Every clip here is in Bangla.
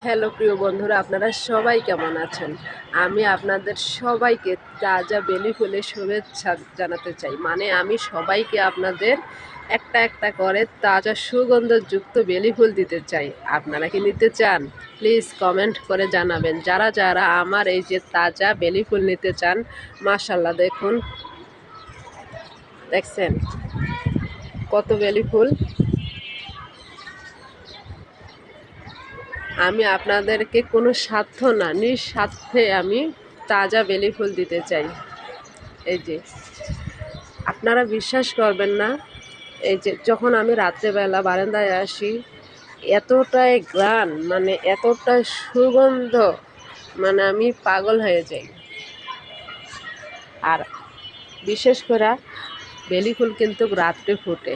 হ্যালো প্রিয় বন্ধুরা, আপনারা সবাই কেমন আছেন? আমি আপনাদের সবাইকে তাজা বেলি ফুলের শুভেচ্ছা জানাতে চাই। মানে আমি সবাইকে আপনাদের একটা একটা করে তাজা সুগন্ধযুক্ত বেলি ফুল দিতে চাই। আপনারা কি নিতে চান? প্লিজ কমেন্ট করে জানাবেন। যারা যারা আমার এই যে তাজা বেলি ফুল নিতে চান, মাশাআল্লাহ দেখুন, দেখছেন কত বেলি ফুল। আমি আপনাদেরকে কোনো স্বার্থ না, নিঃস্বার্থে আমি তাজা বেলি ফুল দিতে চাই। এই যে আপনারা বিশ্বাস করবেন না, এই যে যখন আমি রাত্রেবেলা বারান্দায় আসি, এতটাই ঘ্রাণ, মানে এতটা সুগন্ধ, মানে আমি পাগল হয়ে যাই। আর বিশেষ করে বেলি ফুল কিন্তু রাত্রে ফোটে,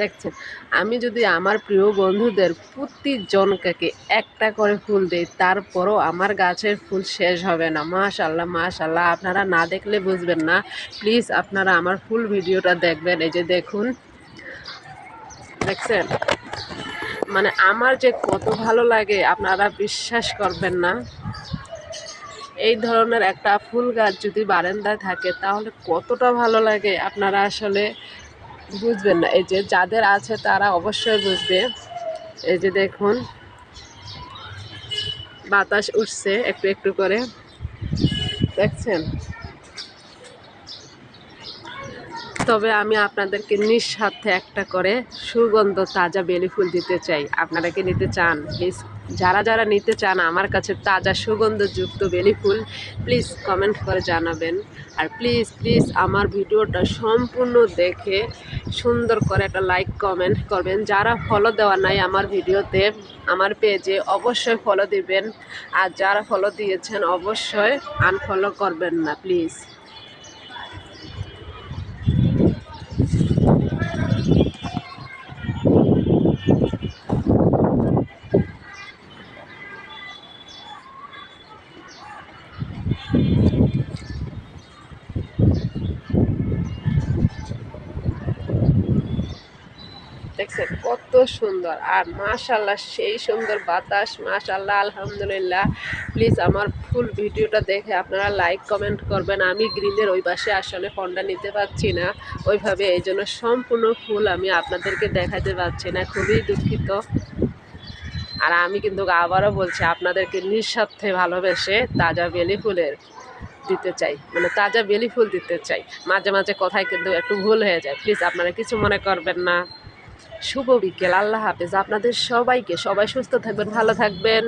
দেখছেন। আমি যদি আমার প্রিয় বন্ধুদের প্রতিজনকে একটা করে ফুল দিই, তারপরও আমার গাছের ফুল শেষ হবে না। মাশাআল্লাহ মাশাআল্লাহ, আপনারা না দেখলে বুঝবেন না। প্লিজ আপনারা আমার ফুল ভিডিওটা দেখবেন। এই যে দেখুন, দেখছেন, মানে আমার যে কত ভালো লাগে আপনারা বিশ্বাস করবেন না। এই ধরনের একটা ফুল গাছ যদি বারান্দায় থাকে তাহলে কতটা ভালো লাগে আপনারা আসলে বুঝবেন না। এই যে যাদের আছে তারা অবশ্যই বুঝবে। এই যে দেখুন, বাতাস উঠছে একটু একটু করে, দেখছেন। তবে আমি আপনাদেরকে নিঃস্বার্থে একটা করে সুগন্ধ তাজা বেলি ফুল দিতে চাই। আপনারা কি নিতে চান? প্লিজ যারা যারা নিতে চান আমার কাছে তাজা সুগন্ধযুক্ত বেলি ফুল, প্লিজ কমেন্ট করে জানাবেন। আর প্লিজ প্লিজ আমার ভিডিওটা সম্পূর্ণ দেখে সুন্দর করে একটা লাইক কমেন্ট করবেন। যারা ফলো দেওয়া নাই আমার ভিডিওতে, আমার পেজে, অবশ্যই ফলো দিবেন। আর যারা ফলো দিয়েছেন অবশ্যই আনফলো করবেন না প্লিজ। দেখছেন কত সুন্দর, আর মাশাআল্লাহ সেই সুন্দর বাতাস, মাশাআল্লাহ আলহামদুলিল্লাহ। প্লিজ আমার ফুল ভিডিওটা দেখে আপনারা লাইক কমেন্ট করবেন। আমি গ্রিলের ওই পাশে আসলে ফোনটা নিতে পারছি না ওইভাবে, এই জন্য সম্পূর্ণ ফুল আমি আপনাদেরকে দেখাতে পারছি না, খুবই দুঃখিত। আর আমি কিন্তু আবারও বলছি, আপনাদেরকে নিঃস্বার্থে ভালোবেসে তাজা বেলি ফুলের দিতে চাই, মানে তাজা বেলি ফুল দিতে চাই। মাঝে মাঝে কথায় কিন্তু একটু ভুল হয়ে যায়, প্লিজ আপনারা কিছু মনে করবেন না। শুভ বিকেল, আল্লাহ হাফেজ আপনাদের সবাইকে। সবাই সুস্থ থাকবেন, ভালো থাকবেন।